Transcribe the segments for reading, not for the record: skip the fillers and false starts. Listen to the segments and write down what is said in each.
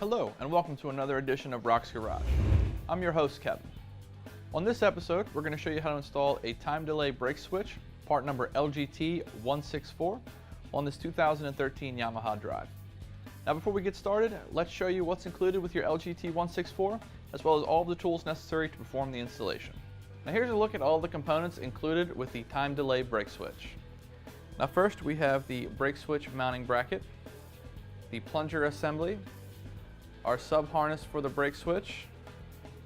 Hello and welcome to another edition of Rock's Garage. I'm your host Kevin. On this episode we're going to show you how to install a time delay brake switch, part number LGT-164, on this 2013 Yamaha Drive. Now before we get started, let's show you what's included with your LGT-164 as well as all of the tools necessary to perform the installation. Now here's a look at all the components included with the time delay brake switch. Now first we have the brake switch mounting bracket, the plunger assembly, our sub harness for the brake switch,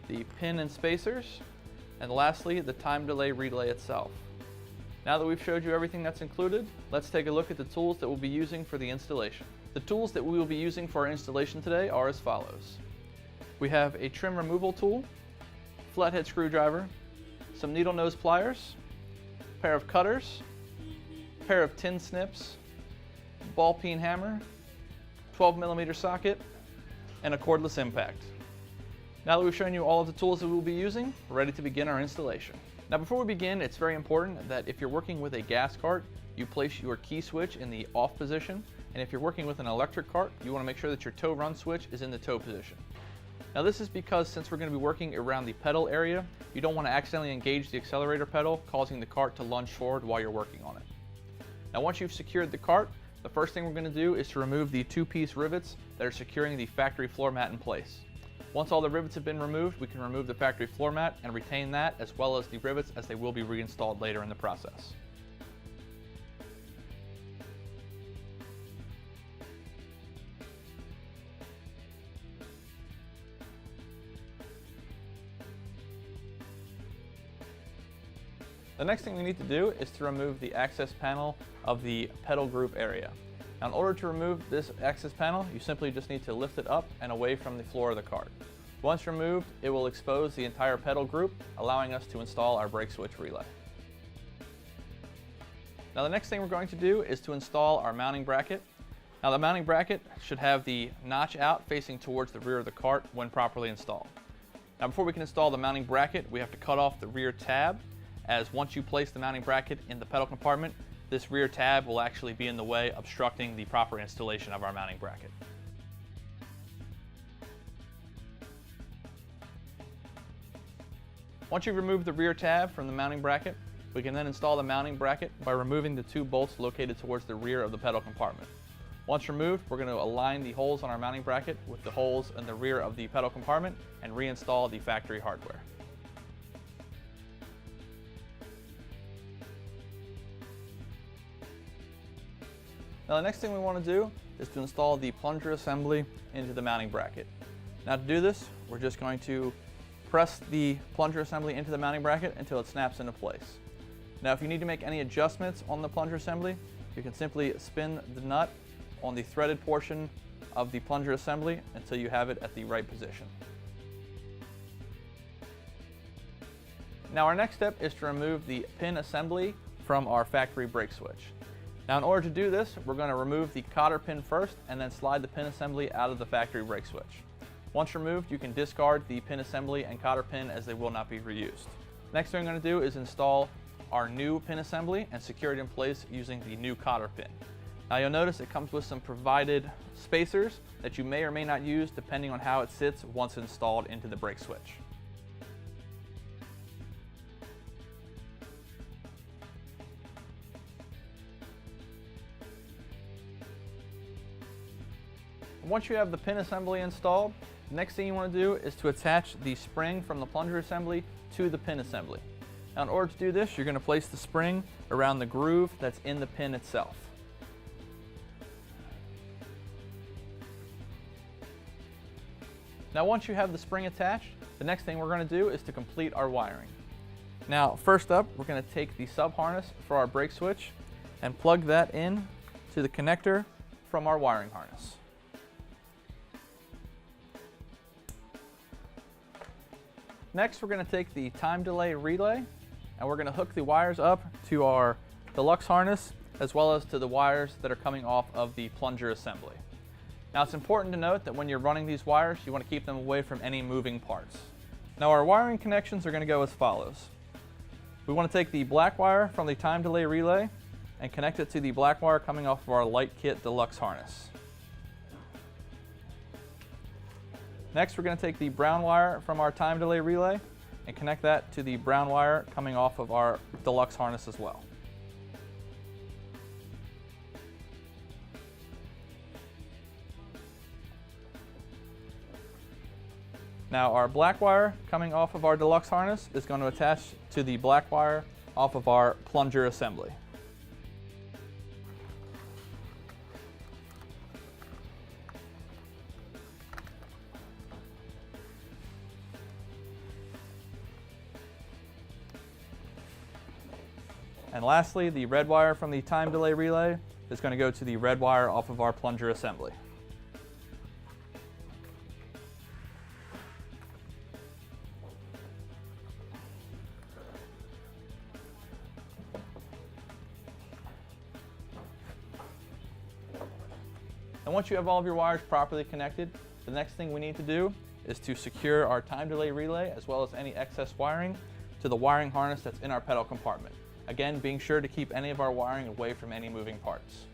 the pin and spacers, and lastly the time delay relay itself. Now that we've showed you everything that's included, let's take a look at the tools that we'll be using for the installation. The tools that we will be using for our installation today are as follows. We have a trim removal tool, flathead screwdriver, some needle nose pliers, a pair of cutters, a pair of tin snips, ball peen hammer, 12mm socket, and a cordless impact. Now that we've shown you all of the tools that we'll be using, we're ready to begin our installation. Now before we begin, it's very important that if you're working with a gas cart, you place your key switch in the off position, and if you're working with an electric cart, you want to make sure that your tow run switch is in the tow position. Now this is because since we're going to be working around the pedal area, you don't want to accidentally engage the accelerator pedal, causing the cart to lunge forward while you're working on it. Now once you've secured the cart, the first thing we're going to do is to remove the two-piece rivets that are securing the factory floor mat in place. Once all the rivets have been removed, we can remove the factory floor mat and retain that as well as the rivets, as they will be reinstalled later in the process. The next thing we need to do is to remove the access panel of the pedal group area. Now in order to remove this access panel, you simply just need to lift it up and away from the floor of the cart. Once removed, it will expose the entire pedal group, allowing us to install our brake switch relay. Now the next thing we're going to do is to install our mounting bracket. Now the mounting bracket should have the notch out facing towards the rear of the cart when properly installed. Now before we can install the mounting bracket, we have to cut off the rear tab, as once you place the mounting bracket in the pedal compartment, this rear tab will actually be in the way, obstructing the proper installation of our mounting bracket. Once you've removed the rear tab from the mounting bracket, we can then install the mounting bracket by removing the two bolts located towards the rear of the pedal compartment. Once removed, we're going to align the holes on our mounting bracket with the holes in the rear of the pedal compartment and reinstall the factory hardware. Now the next thing we want to do is to install the plunger assembly into the mounting bracket. Now to do this, we're just going to press the plunger assembly into the mounting bracket until it snaps into place. Now if you need to make any adjustments on the plunger assembly, you can simply spin the nut on the threaded portion of the plunger assembly until you have it at the right position. Now our next step is to remove the pin assembly from our factory brake switch. Now in order to do this, we're going to remove the cotter pin first and then slide the pin assembly out of the factory brake switch. Once removed, you can discard the pin assembly and cotter pin, as they will not be reused. Next thing I'm going to do is install our new pin assembly and secure it in place using the new cotter pin. Now you'll notice it comes with some provided spacers that you may or may not use depending on how it sits once installed into the brake switch. Once you have the pin assembly installed, the next thing you want to do is to attach the spring from the plunger assembly to the pin assembly. Now in order to do this, you're going to place the spring around the groove that's in the pin itself. Now once you have the spring attached, the next thing we're going to do is to complete our wiring. Now first up, we're going to take the sub harness for our brake switch and plug that in to the connector from our wiring harness. Next, we're going to take the time delay relay and we're going to hook the wires up to our deluxe harness as well as to the wires that are coming off of the plunger assembly. Now it's important to note that when you're running these wires, you want to keep them away from any moving parts. Now our wiring connections are going to go as follows. We want to take the black wire from the time delay relay and connect it to the black wire coming off of our light kit deluxe harness. Next, we're going to take the brown wire from our time delay relay and connect that to the brown wire coming off of our deluxe harness as well. Now our black wire coming off of our deluxe harness is going to attach to the black wire off of our plunger assembly. And lastly, the red wire from the time delay relay is going to go to the red wire off of our plunger assembly. And once you have all of your wires properly connected, the next thing we need to do is to secure our time delay relay as well as any excess wiring to the wiring harness that's in our pedal compartment. Again, being sure to keep any of our wiring away from any moving parts.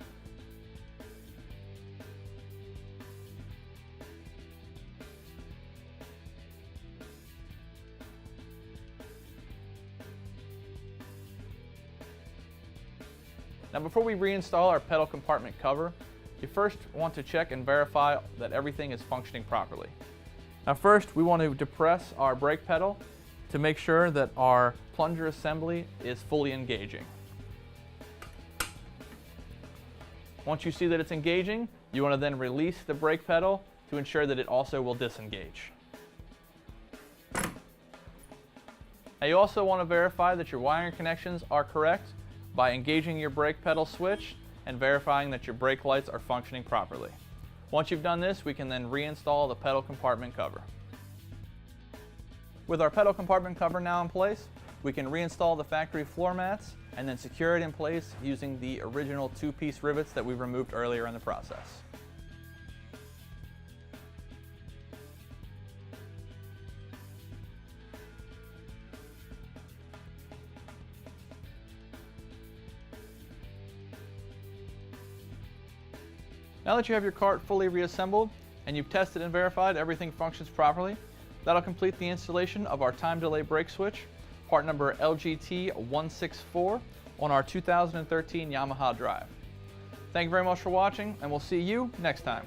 Now before we reinstall our pedal compartment cover, you first want to check and verify that everything is functioning properly. Now first, we want to depress our brake pedal to make sure that our plunger assembly is fully engaging. Once you see that it's engaging, you want to then release the brake pedal to ensure that it also will disengage. Now you also want to verify that your wiring connections are correct by engaging your brake pedal switch and verifying that your brake lights are functioning properly. Once you've done this, we can then reinstall the pedal compartment cover. With our pedal compartment cover now in place, we can reinstall the factory floor mats and then secure it in place using the original two-piece rivets that we removed earlier in the process. Now that you have your cart fully reassembled and you've tested and verified everything functions properly, that'll complete the installation of our time delay brake switch, part number LGT-164 on our 2013 Yamaha Drive. Thank you very much for watching, and we'll see you next time.